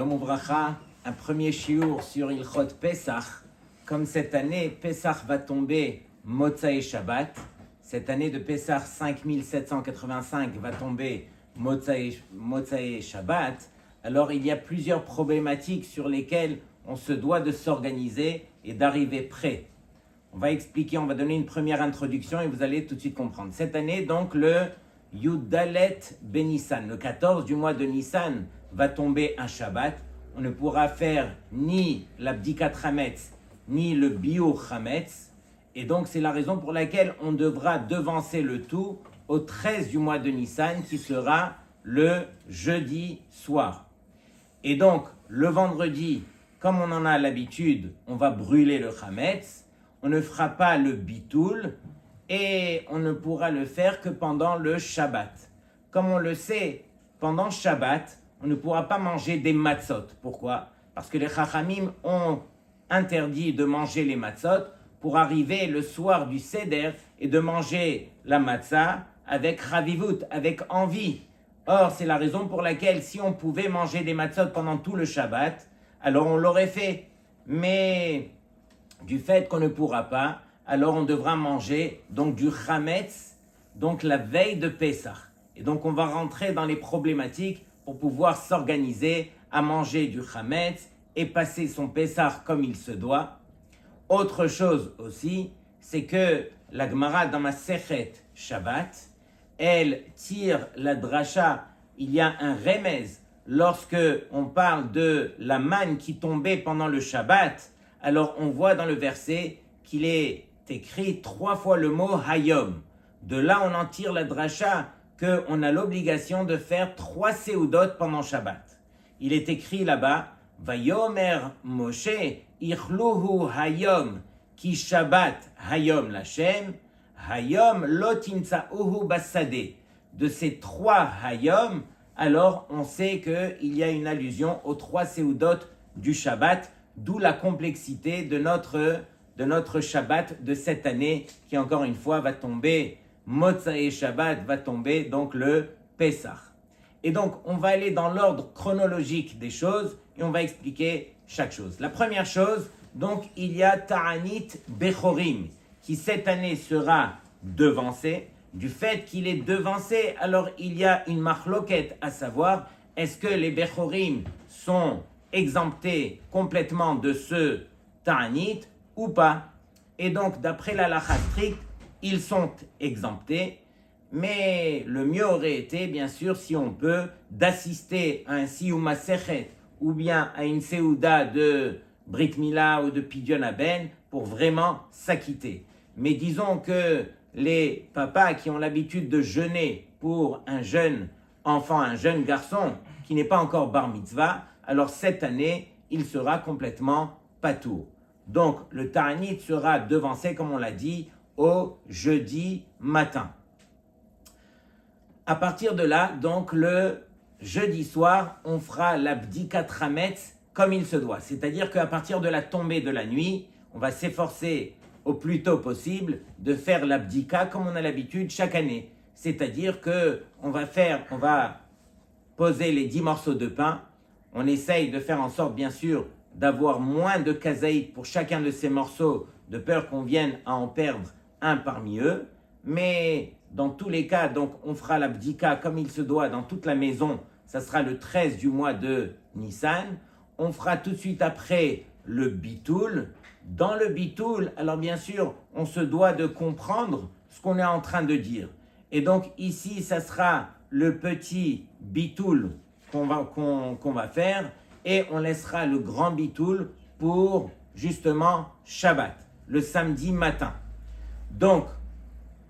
Shalom Uvracha, un premier shiur sur Ilchot Pesach. Comme cette année, Pesach va tomber Motzae Shabbat. Cette année de Pesach 5785 va tomber Motzae Shabbat. Alors il y a plusieurs problématiques sur lesquelles on se doit de s'organiser et d'arriver prêt. On va expliquer, on va donner une première introduction et vous allez tout de suite comprendre. Cette année, donc, le Yudalet Ben Nissan, le 14 du mois de Nissan, va tomber un Shabbat. On ne pourra faire ni l'Abdikat Hametz, ni le Biur Hametz. Et donc, c'est la raison pour laquelle on devra devancer le tout au 13 du mois de Nissan, qui sera le jeudi soir. Et donc, le vendredi, comme on en a l'habitude, on va brûler le Hametz. On ne fera pas le Bitoul et on ne pourra le faire que pendant le Shabbat. Comme on le sait, pendant Shabbat, on ne pourra pas manger des matzot. Pourquoi? Parce que les Chachamim ont interdit de manger les matzot pour arriver le soir du Seder et de manger la matzah avec ravivut, avec envie. Or, c'est la raison pour laquelle si on pouvait manger des matzot pendant tout le Shabbat, alors on l'aurait fait. Mais du fait qu'on ne pourra pas, alors on devra manger donc du Hametz, donc la veille de Pesach. Et donc on va rentrer dans les problématiques pour pouvoir s'organiser à manger du Hametz et passer son Pesach comme il se doit. Autre chose aussi, c'est que la Gemara dans ma Sechet Shabbat, elle tire la dracha, il y a un remez lorsque on parle de la manne qui tombait pendant le Shabbat. Alors on voit dans le verset qu'il est écrit 3 fois le mot Hayom. De là on en tire la dracha qu'on a l'obligation de faire 3 seudot pendant Shabbat. Il est écrit là-bas Vayomer Moshe Ichluhu Hayom Ki Shabbat Hayom Lashem Hayom Lotintsauhu Basade. De ces 3 Hayom, alors on sait qu'il y a une allusion aux 3 seudot du Shabbat. D'où la complexité de notre Shabbat de cette année qui encore une fois va tomber, Motzae Shabbat va tomber donc le Pesach. Et donc on va aller dans l'ordre chronologique des choses et on va expliquer chaque chose. La première chose, donc il y a Ta'anit Bechorim qui cette année sera devancé. Du fait qu'il est devancé, alors il y a une marloquette à savoir, est-ce que les Bechorim sont exemptés complètement de ce ta'anit ou pas. Et donc, d'après la halakha stricte, ils sont exemptés, mais le mieux aurait été, bien sûr, si on peut, d'assister à un siyuma sechet ou bien à une seuda de Brit Mila ou de Pidyon Haben pour vraiment s'acquitter. Mais disons que les papas qui ont l'habitude de jeûner pour un jeune enfant, un jeune garçon qui n'est pas encore bar mitzvah, alors cette année, il sera complètement patour. Donc, le ta'anit sera devancé, comme on l'a dit, au jeudi matin. À partir de là, donc, le jeudi soir, on fera l'abdikat hametz comme il se doit. C'est-à-dire qu'à partir de la tombée de la nuit, on va s'efforcer au plus tôt possible de faire l'abdika comme on a l'habitude chaque année. C'est-à-dire qu'on va poser les 10 morceaux de pain. On essaye de faire en sorte, bien sûr, d'avoir moins de kazaït pour chacun de ces morceaux, de peur qu'on vienne à en perdre un parmi eux. Mais dans tous les cas, donc, on fera l'abdika comme il se doit dans toute la maison. Ça sera le 13 du mois de Nissan. On fera tout de suite après le bitoul. Dans le bitoul, alors bien sûr, on se doit de comprendre ce qu'on est en train de dire. Et donc ici, ça sera le petit bitoul qu'on va faire et on laissera le grand bitoul pour justement Shabbat, le samedi matin. Donc,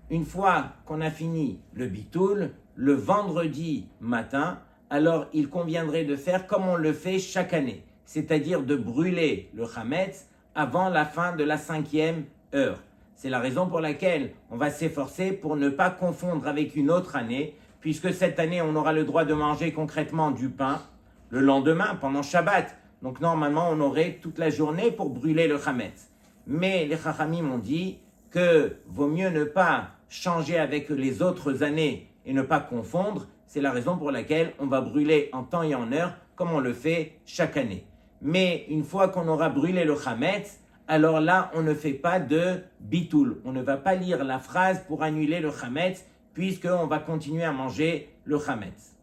une fois qu'on a fini le bitoul, le vendredi matin, alors il conviendrait de faire comme on le fait chaque année, c'est-à-dire de brûler le Hametz avant la fin de la 5e heure. C'est la raison pour laquelle on va s'efforcer pour ne pas confondre avec une autre année, puisque cette année, on aura le droit de manger concrètement du pain le lendemain, pendant Shabbat. Donc normalement, on aurait toute la journée pour brûler le Hametz. Mais les Chachamim ont dit que vaut mieux ne pas changer avec les autres années et ne pas confondre. C'est la raison pour laquelle on va brûler en temps et en heure, comme on le fait chaque année. Mais une fois qu'on aura brûlé le chametz, alors là, on ne fait pas de bitoul. On ne va pas lire la phrase pour annuler le chametz, puisqu'on va continuer à manger le chametz.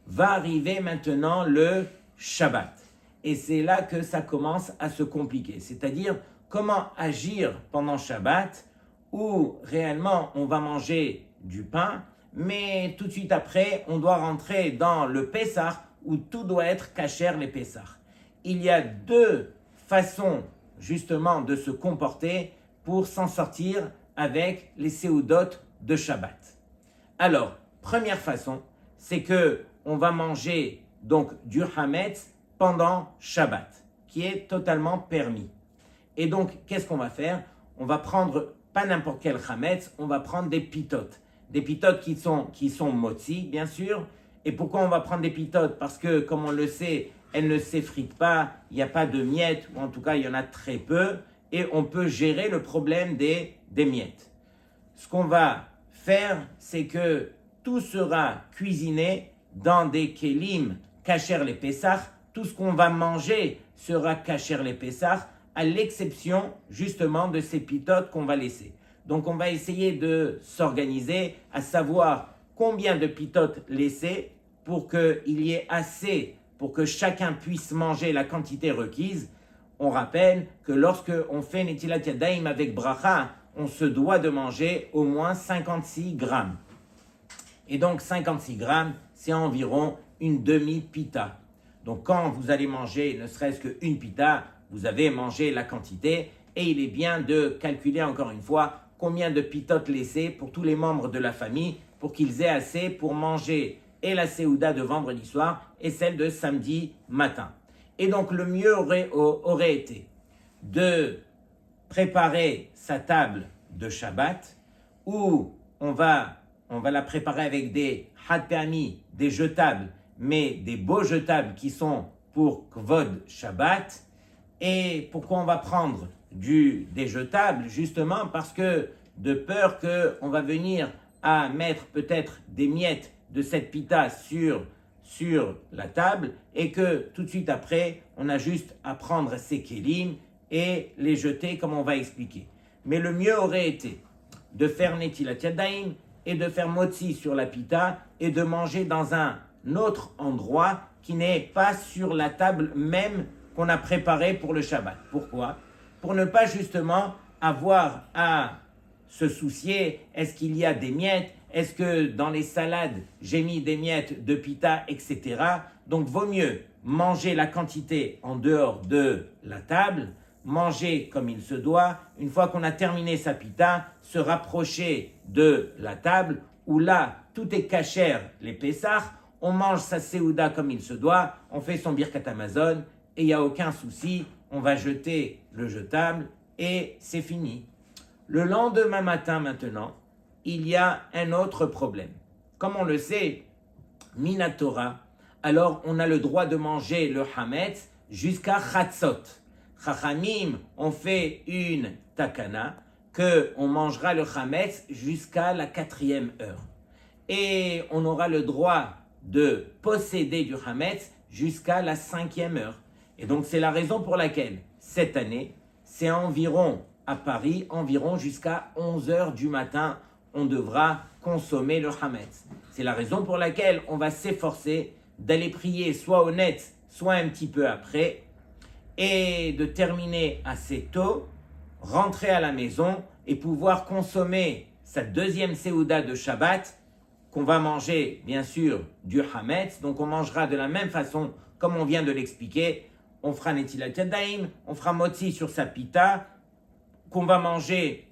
Va arriver maintenant le Shabbat. Et c'est là que ça commence à se compliquer. C'est-à-dire, comment agir pendant Shabbat, où réellement on va manger du pain, mais tout de suite après, on doit rentrer dans le Pessah, où tout doit être kasher les Pessah. Il y a deux façons justement de se comporter pour s'en sortir avec les séoudot de Shabbat. Alors, première façon, c'est que on va manger donc du hametz pendant Shabbat, qui est totalement permis. Et donc, qu'est-ce qu'on va faire? On va prendre pas n'importe quel hametz, on va prendre des pitotes. Des pitotes qui sont motzi, bien sûr. Et pourquoi on va prendre des pitotes? Parce que, comme on le sait, elles ne s'effritent pas, il n'y a pas de miettes, ou en tout cas, il y en a très peu, et on peut gérer le problème des miettes. Ce qu'on va faire, c'est que tout sera cuisiné dans des kélim kasher les Pessah. Tout ce qu'on va manger sera kasher les Pessah, à l'exception justement de ces pitotes qu'on va laisser. Donc on va essayer de s'organiser, à savoir combien de pitotes laisser pour qu'il y ait assez pour que chacun puisse manger la quantité requise. On rappelle que lorsque on fait Netilat Yadayim avec bracha, on se doit de manger au moins 56 grammes. Et donc 56 grammes, c'est environ une demi-pita. Donc quand vous allez manger ne serait-ce qu'une pita, vous avez mangé la quantité. Et il est bien de calculer encore une fois combien de pitotes laisser pour tous les membres de la famille pour qu'ils aient assez pour manger et la séouda de vendredi soir et celle de samedi matin. Et donc le mieux aurait été de préparer sa table de Shabbat où on va la préparer avec des hadpermi, des jetables, mais des beaux jetables qui sont pour Kvod Shabbat. Et pourquoi on va prendre des jetables? Justement parce que de peur qu'on va venir à mettre peut-être des miettes de cette pita sur la table et que tout de suite après, on a juste à prendre ces kélim et les jeter comme on va expliquer. Mais le mieux aurait été de faire netilat yadayim et de faire motzi sur la pita et de manger dans un autre endroit qui n'est pas sur la table même qu'on a préparée pour le Shabbat. Pourquoi? Pour ne pas justement avoir à se soucier, est-ce qu'il y a des miettes? Est-ce que dans les salades, j'ai mis des miettes de pita, etc. Donc, vaut mieux manger la quantité en dehors de la table, manger comme il se doit. Une fois qu'on a terminé sa pita, se rapprocher de la table où là, tout est kasher, les Pessah. On mange sa séouda comme il se doit, on fait son birkat Amazon et il n'y a aucun souci. On va jeter le jetable et c'est fini. Le lendemain matin maintenant, il y a un autre problème. Comme on le sait, Minatora, alors on a le droit de manger le hametz jusqu'à Chatzot. Chachamim ont fait une takana qu'on mangera le hametz jusqu'à la 4e heure. Et on aura le droit de posséder du hametz jusqu'à la 5e heure. Et donc c'est la raison pour laquelle cette année, c'est environ à Paris, environ jusqu'à 11h du matin, on devra consommer le hametz. C'est la raison pour laquelle on va s'efforcer d'aller prier soit au net, soit un petit peu après, et de terminer assez tôt, rentrer à la maison et pouvoir consommer sa deuxième séouda de Shabbat, qu'on va manger bien sûr du hametz. Donc on mangera de la même façon comme on vient de l'expliquer. On fera netilat yadayim, on fera motzi sur sa pita, qu'on va manger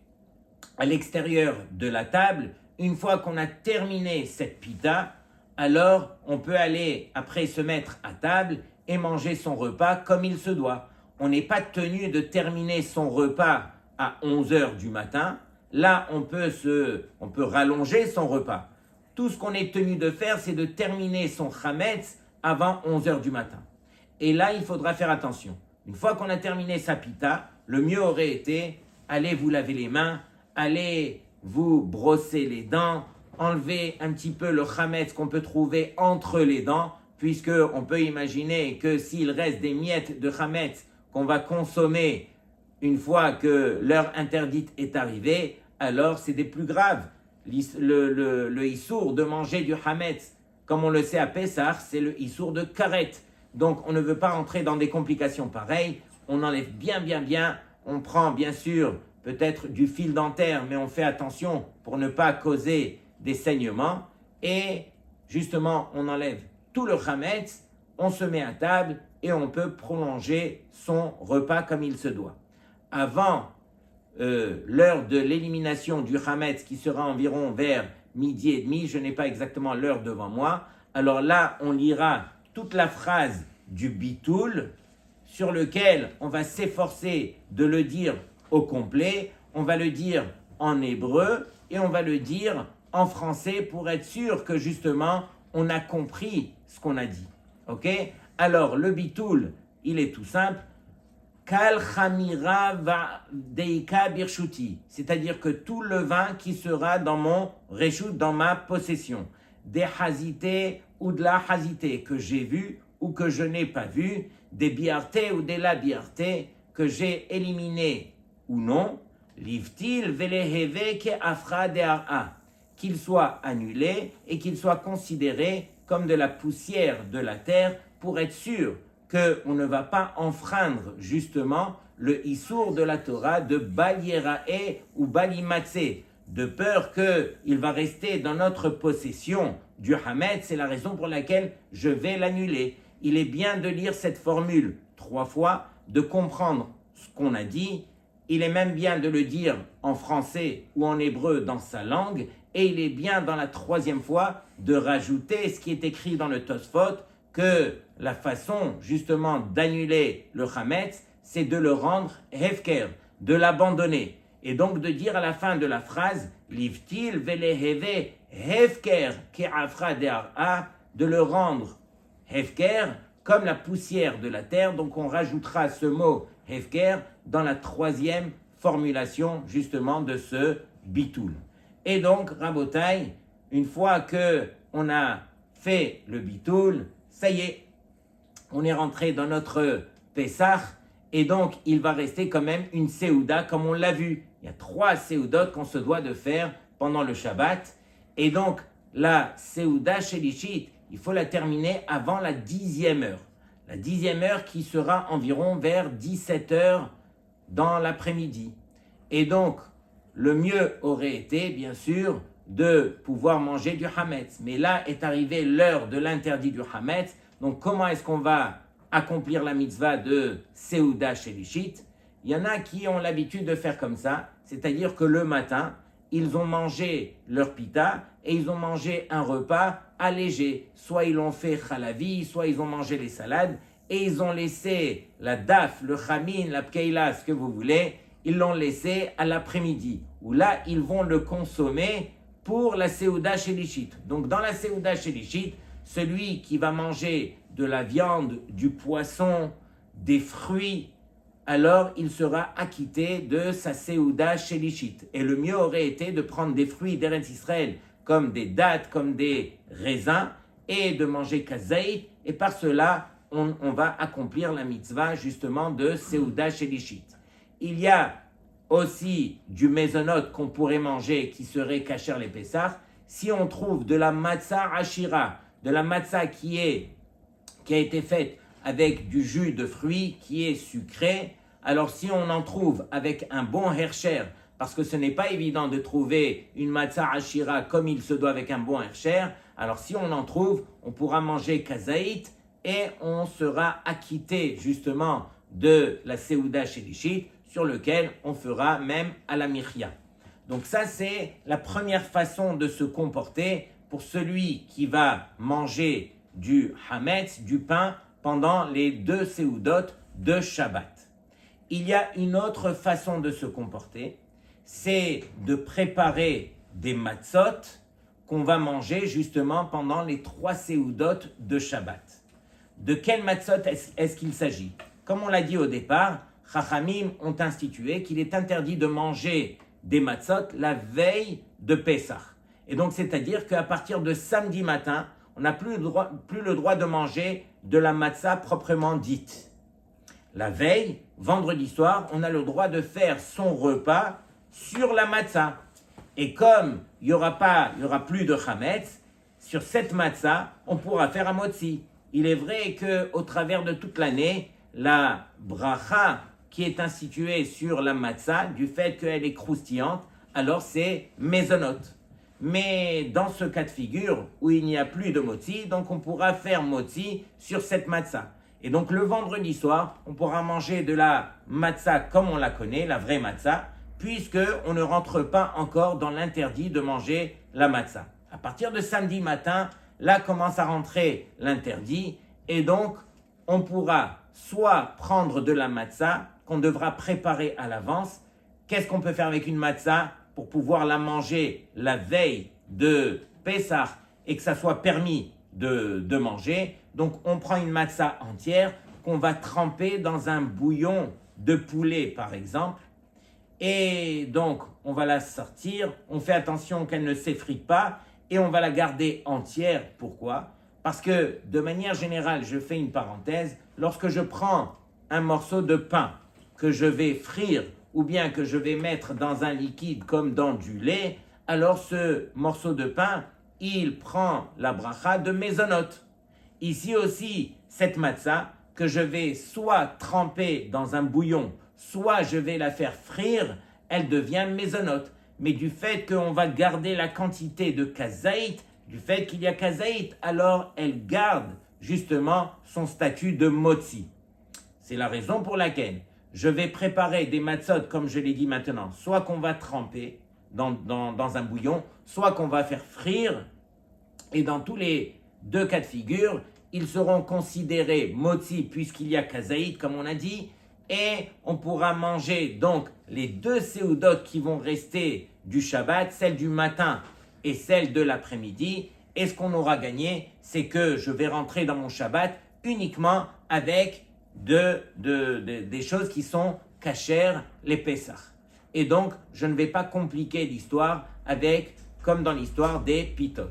à l'extérieur de la table. Une fois qu'on a terminé cette pita, alors on peut aller après se mettre à table et manger son repas comme il se doit. On n'est pas tenu de terminer son repas à 11h du matin. Là, on peut rallonger son repas. Tout ce qu'on est tenu de faire, c'est de terminer son chametz avant 11h du matin. Et là, il faudra faire attention. Une fois qu'on a terminé sa pita, le mieux aurait été, allez vous laver les mains, allez vous brosser les dents, enlever un petit peu le chametz qu'on peut trouver entre les dents, puisqu'on peut imaginer que s'il reste des miettes de Hametz qu'on va consommer une fois que l'heure interdite est arrivée, alors c'est des plus graves. Le issour de manger du Hametz, comme on le sait à Pessah, c'est le issour de karet. Donc on ne veut pas entrer dans des complications pareilles, on enlève bien, on prend bien sûr peut-être du fil dentaire, mais on fait attention pour ne pas causer des saignements, et justement on enlève tout le Hametz, on se met à table et on peut prolonger son repas comme il se doit. Avant l'heure de l'élimination du Hametz, qui sera environ vers midi et demi, je n'ai pas exactement l'heure devant moi, alors là on lira toute la phrase du bitoul, sur lequel on va s'efforcer de le dire au complet, on va le dire en hébreu et on va le dire en français pour être sûr que justement on a compris ce qu'on a dit. Ok? Alors le bitoul, il est tout simple. Kal chamira va deika birshuti, c'est-à-dire que tout le vin qui sera dans mon reshut, dans ma possession, des hazité ou de la hazité que j'ai vu ou que je n'ai pas vu, des biarté ou de la biarté que j'ai éliminé ou non, livtil veleheve ke afra de'ara, qu'il soit annulé et qu'il soit considéré comme de la poussière de la terre pour être sûr qu'on ne va pas enfreindre justement le issour de la Torah de Bal Yerae ou Bal Yimatse, de peur qu'il va rester dans notre possession du Hametz. C'est la raison pour laquelle je vais l'annuler. Il est bien de lire cette formule 3 fois, de comprendre ce qu'on a dit. Il est même bien de le dire en français ou en hébreu dans sa langue, et il est bien dans la 3e fois de rajouter ce qui est écrit dans le Tosfot, que la façon justement d'annuler le Hametz, c'est de le rendre hefker, de l'abandonner. Et donc de dire à la fin de la phrase, livtil veleheve hefker ke'afra de'ara, de le rendre hefker comme la poussière de la terre. Donc on rajoutera ce mot hefker dans la 3e formulation justement de ce bitoul. Et donc, Rabotai, une fois que on a fait le bitoul, ça y est, on est rentré dans notre Pessah, et donc il va rester quand même une Séouda comme on l'a vu. Il y a 3 Séoudotes qu'on se doit de faire pendant le Shabbat, et donc la Séouda Shelishit, il faut la terminer avant la 10e heure. La 10e heure qui sera environ vers 17 heures dans l'après-midi. Et donc, le mieux aurait été, bien sûr, de pouvoir manger du Hametz. Mais là est arrivée l'heure de l'interdit du Hametz. Donc, comment est-ce qu'on va accomplir la mitzvah de Séouda Shelishit? Il y en a qui ont l'habitude de faire comme ça, c'est-à-dire que le matin, ils ont mangé leur pita et ils ont mangé un repas allégé. Soit ils l'ont fait chalavi, soit ils ont mangé les salades et ils ont laissé la daf, le chamin, la pkeila, ce que vous voulez, ils l'ont laissé à l'après-midi, où là, ils vont le consommer pour la Séouda Shelishit. Donc, dans la Séouda Shelishit, celui qui va manger de la viande, du poisson, des fruits, alors il sera acquitté de sa Séouda Shelishit. Et le mieux aurait été de prendre des fruits d'Eretz Israël, comme des dattes, comme des raisins, et de manger kazaït, et par cela, on va accomplir la mitzvah justement de Séouda Shelishit. Il y a aussi du mézonot qu'on pourrait manger qui serait kasher les Pessah. Si on trouve de la matzah ashira, de la matzah qui a été faite avec du jus de fruits qui est sucré, alors si on en trouve avec un bon hersher, parce que ce n'est pas évident de trouver une matzah ashira comme il se doit avec un bon hersher, alors si on en trouve, on pourra manger kazaït et on sera acquitté justement de la Séouda Shelishit, sur lequel on fera même à la Michya. Donc ça, c'est la première façon de se comporter pour celui qui va manger du Hametz, du pain, pendant les 2 Séoudot de Shabbat. Il y a une autre façon de se comporter, c'est de préparer des matzot qu'on va manger justement pendant les 3 Séoudot de Shabbat. De quel matzot est-ce qu'il s'agit? Comme on l'a dit au départ, Chachamim ont institué qu'il est interdit de manger des matzot la veille de Pessah. Et donc, c'est-à-dire qu'à partir de samedi matin, on n'a plus le droit de manger de la matzah proprement dite. La veille, vendredi soir, on a le droit de faire son repas sur la matzah. Et comme il y aura plus de chametz, sur cette matzah, on pourra faire un motzi. Il est vrai qu'au travers de toute l'année, la bracha qui est instituée sur la matzah, du fait qu'elle est croustillante, alors c'est mezonot. Mais dans ce cas de figure où il n'y a plus de motzi, donc on pourra faire motzi sur cette matzah. Et donc le vendredi soir, on pourra manger de la matzah comme on la connaît, la vraie matzah, puisqu'on ne rentre pas encore dans l'interdit de manger la matzah. À partir de samedi matin, là commence à rentrer l'interdit, et donc on pourra soit prendre de la matzah qu'on devra préparer à l'avance. Qu'est-ce qu'on peut faire avec une matzah pour pouvoir la manger la veille de Pessah et que ça soit permis de manger? Donc on prend une matzah entière qu'on va tremper dans un bouillon de poulet par exemple, et donc on va la sortir, on fait attention qu'elle ne s'effrite pas et on va la garder entière. Pourquoi? Parce que de manière générale, je fais une parenthèse, lorsque je prends un morceau de pain que je vais frire ou bien que je vais mettre dans un liquide comme dans du lait, alors ce morceau de pain, il prend la bracha de mezonot. Ici aussi, cette matzah que je vais soit tremper dans un bouillon, soit je vais la faire frire, elle devient mezonot. Mais du fait qu'on va garder la quantité de kazaït, du fait qu'il y a kazaït, alors elle garde justement son statut de motzi. C'est la raison pour laquelle je vais préparer des matzot, comme je l'ai dit maintenant, soit qu'on va tremper dans un bouillon, soit qu'on va faire frire, et dans tous les deux cas de figure, ils seront considérés motzi puisqu'il y a kazaït, comme on a dit, et on pourra manger donc les deux séoudotes qui vont rester du Shabbat, celle du matin et celle de l'après-midi. Et ce qu'on aura gagné, c'est que je vais rentrer dans mon Shabbat uniquement avec des choses qui sont cachères, les Pessah. Et donc, je ne vais pas compliquer l'histoire comme dans l'histoire des Pitot.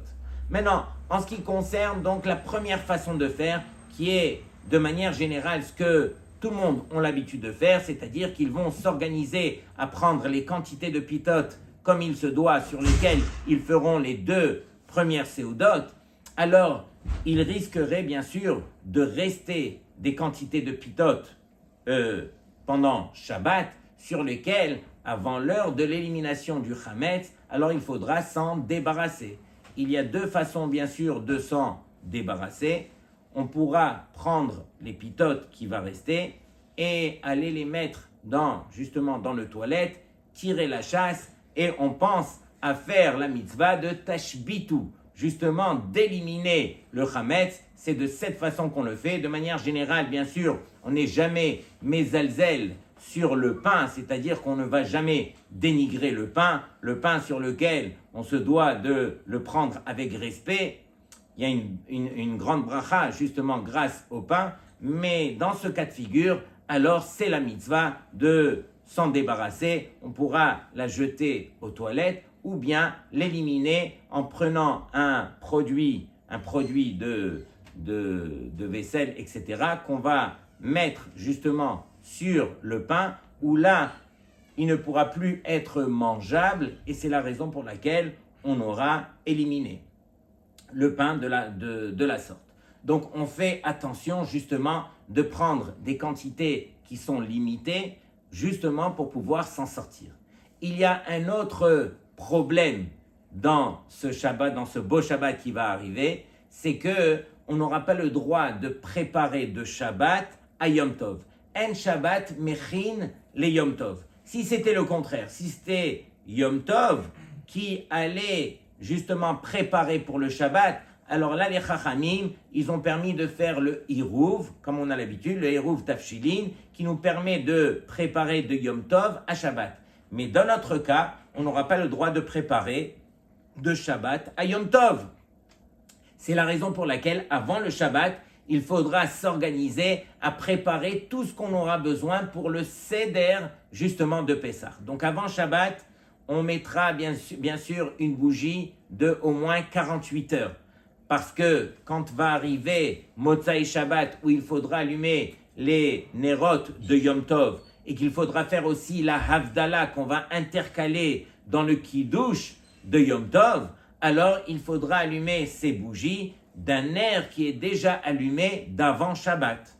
Maintenant, en ce qui concerne donc la première façon de faire, qui est de manière générale ce que tout le monde a l'habitude de faire, c'est-à-dire qu'ils vont s'organiser à prendre les quantités de Pitot comme il se doit, sur lesquelles ils feront les deux premières séoudotes, alors il risquerait bien sûr de rester des quantités de Pitot pendant Shabbat, sur lesquelles, avant l'heure de l'élimination du Chametz, alors il faudra s'en débarrasser. Il y a deux façons bien sûr de s'en débarrasser. On pourra prendre les pitotes qui va rester et aller les mettre justement dans le toilette, tirer la chasse, et on pense à faire la mitzvah de tashbitu, justement d'éliminer le chametz. C'est de cette façon qu'on le fait. De manière générale, bien sûr, on n'est jamais mezalzel sur le pain, c'est-à-dire qu'on ne va jamais dénigrer le pain sur lequel on se doit de le prendre avec respect. Il y a une grande bracha justement grâce au pain, mais dans ce cas de figure, alors c'est la mitzvah de s'en débarrasser. On pourra la jeter aux toilettes ou bien l'éliminer en prenant un produit de vaisselle, etc., qu'on va mettre justement sur le pain, où là, il ne pourra plus être mangeable, et c'est la raison pour laquelle on aura éliminé le pain de la sorte. Donc on fait attention justement de prendre des quantités qui sont limitées, justement pour pouvoir s'en sortir. Il y a un autre problème dans ce Shabbat, dans ce beau Shabbat qui va arriver, c'est que on n'aura pas le droit de préparer de Shabbat à Yom Tov. En Shabbat mechin le Yom Tov. Si c'était le contraire, si c'était Yom Tov qui allait justement préparer pour le Shabbat, alors là les Chachamim, ils ont permis de faire le Hirouv, comme on a l'habitude, le Hirouv Tafshilin, qui nous permet de préparer de Yom Tov à Shabbat. Mais dans notre cas, on n'aura pas le droit de préparer de Shabbat à Yom Tov. C'est la raison pour laquelle, avant le Shabbat, il faudra s'organiser à préparer tout ce qu'on aura besoin pour le Seder, justement, de Pessah. Donc avant Shabbat, on mettra bien sûr une bougie de au moins 48 heures. parce que quand va arriver Motsai Shabbat, où il faudra allumer les Nerot de Yom Tov, et qu'il faudra faire aussi la Havdalah qu'on va intercaler dans le Kiddush de Yom Tov, alors il faudra allumer ces bougies d'un ner qui est déjà allumé d'avant Shabbat.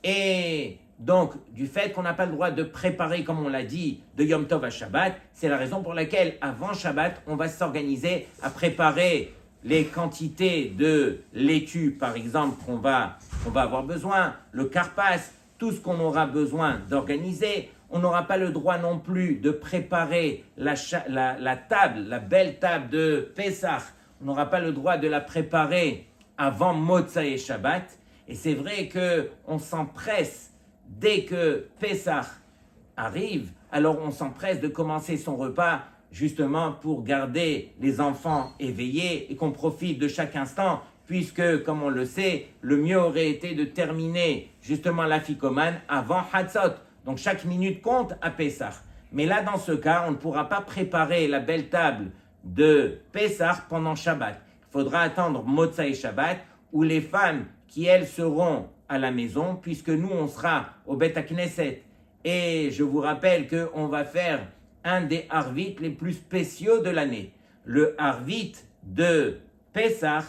Et donc, du fait qu'on n'a pas le droit de préparer, comme on l'a dit, de Yom Tov à Shabbat, c'est la raison pour laquelle, avant Shabbat, on va s'organiser à préparer les quantités de laitue, par exemple, qu'on va avoir besoin, le karpas, tout ce qu'on aura besoin d'organiser. On n'aura pas le droit non plus de préparer la table, la belle table de Pessah. On n'aura pas le droit de la préparer avant Motsai Shabbat. Et c'est vrai qu'on s'empresse, dès que Pessah arrive, alors on s'empresse de commencer son repas justement pour garder les enfants éveillés et qu'on profite de chaque instant, puisque, comme on le sait, le mieux aurait été de terminer justement la ficomane avant Hatzot. Donc chaque minute compte à Pessah. Mais là, dans ce cas, on ne pourra pas préparer la belle table de Pessah pendant Shabbat. Il faudra attendre Motsai Shabbat, où les femmes qui, elles, seront à la maison, puisque nous, on sera au Bet HaKnesset. Et je vous rappelle qu'on va faire un des Harvit les plus spéciaux de l'année. Le Harvit de Pessah,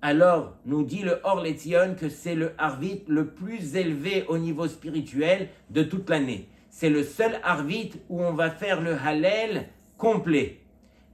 alors nous dit le Or Letzion que c'est le Harvit le plus élevé au niveau spirituel de toute l'année. C'est le seul Harvit où on va faire le Hallel complet.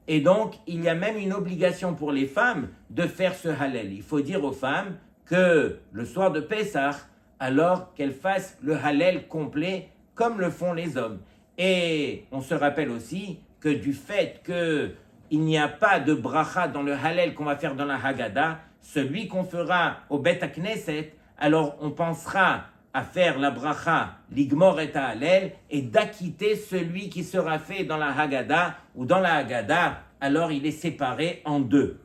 Et donc, il y a même une obligation pour les femmes de faire ce Hallel. Il faut dire aux femmes que le soir de Pessah, alors qu'elles fassent le Hallel complet comme le font les hommes. Et on se rappelle aussi que du fait qu'il n'y a pas de bracha dans le Hallel qu'on va faire dans la Haggadah, celui qu'on fera au Bet HaKnesset, alors on pensera à faire la bracha l'igmor et Hallel et d'acquitter celui qui sera fait dans la Haggadah ou dans la Haggadah, alors il est séparé en deux.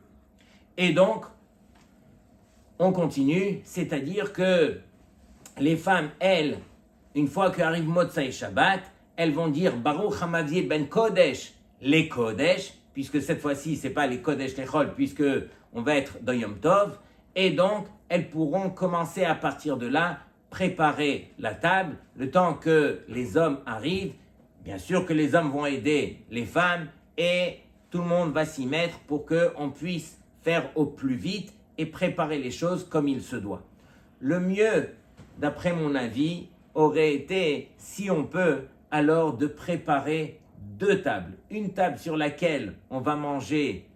Et donc, on continue, c'est-à-dire que les femmes, elles, une fois qu'arrive Motsai Shabbat, elles vont dire Baruch Hamavie ben Kodesh, les Kodesh, puisque cette fois-ci, ce n'est pas les Kodesh Lechol, puisque on va être dans Yom Tov, et donc elles pourront commencer à partir de là, préparer la table, le temps que les hommes arrivent. Bien sûr que les hommes vont aider les femmes, et tout le monde va s'y mettre pour qu'on puisse faire au plus vite et préparer les choses comme il se doit. Le mieux, d'après mon avis, aurait été, si on peut, alors de préparer deux tables. Une table sur laquelle on va manger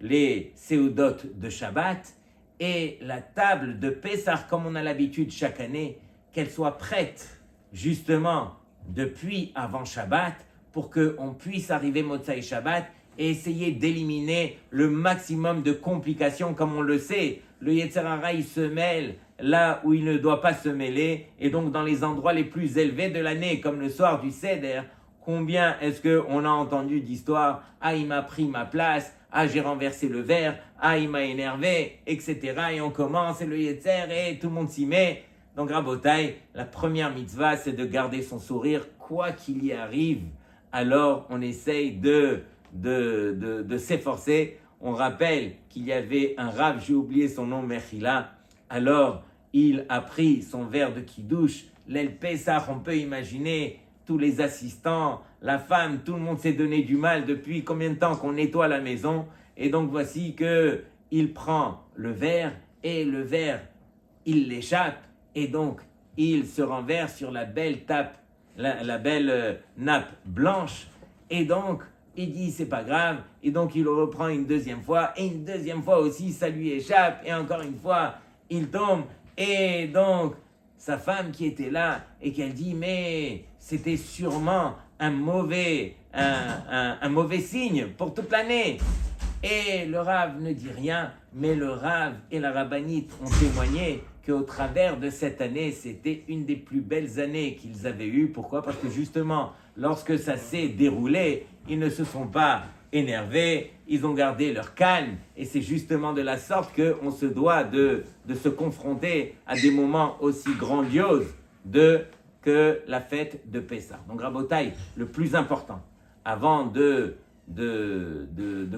les séoudot de Shabbat et la table de Pessah, comme on a l'habitude chaque année, qu'elle soit prête justement depuis avant Shabbat pour qu'on puisse arriver Motsai Shabbat et essayer d'éliminer le maximum de complications. Comme on le sait, le Yetzer Hara, il se mêle là où il ne doit pas se mêler, et donc dans les endroits les plus élevés de l'année, comme le soir du Seder. Combien est-ce qu'on a entendu d'histoires? Ah, il m'a pris ma place, ah, j'ai renversé le verre, ah, il m'a énervé, etc. Et on commence, et le Yetzer, et tout le monde s'y met. Donc, Rabotai, la première mitzvah, c'est de garder son sourire, quoi qu'il y arrive. Alors, on essaye de s'efforcer. On rappelle qu'il y avait un Rav, j'ai oublié son nom, Mechila. Alors, il a pris son verre de Kiddush, l'El Pessah, on peut imaginer tous les assistants, la femme, tout le monde s'est donné du mal depuis combien de temps qu'on nettoie la maison. Et donc, voici qu'il prend le verre, et le verre, il l'échappe, et donc, il se renverse sur la belle la belle nappe blanche, et donc, il dit c'est pas grave, et donc il le reprend une deuxième fois, et une deuxième fois aussi ça lui échappe, et encore une fois il tombe, et donc sa femme qui était là, et qu'elle dit mais c'était sûrement un mauvais signe pour toute l'année. Et le Rav ne dit rien, mais le Rav et la rabbinite ont témoigné qu'au travers de cette année, c'était une des plus belles années qu'ils avaient eues. Pourquoi? Parce que justement, lorsque ça s'est déroulé, ils ne se sont pas énervés, ils ont gardé leur calme, et c'est justement de la sorte qu'on se doit de se confronter à des moments aussi grandioses que la fête de Pessah. Donc Rabotai, le plus important, avant de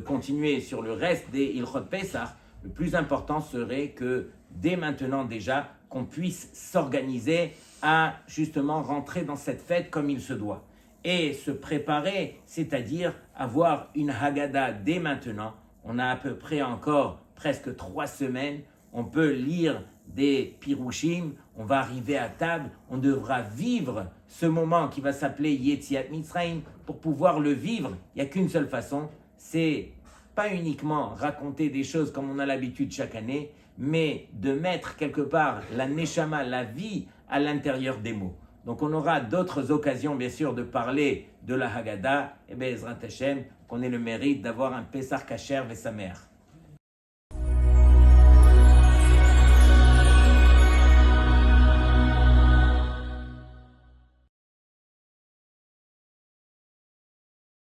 continuer sur le reste des Ilchot Pessah, Le plus important serait que dès maintenant déjà, qu'on puisse s'organiser à justement rentrer dans cette fête comme il se doit. Et se préparer, c'est-à-dire avoir une Haggadah dès maintenant. On a à peu près encore presque 3 semaines. On peut lire des pirouchim, on va arriver à table, on devra vivre ce moment qui va s'appeler Yetziat Mitzrayim. Pour pouvoir le vivre, il n'y a qu'une seule façon, c'est pas uniquement raconter des choses comme on a l'habitude chaque année, mais de mettre quelque part la neshama, la vie à l'intérieur des mots. Donc on aura d'autres occasions bien sûr de parler de la Haggadah, et bien Ezrat Hashem, qu'on ait le mérite d'avoir un Pessah Kasher Vesamer.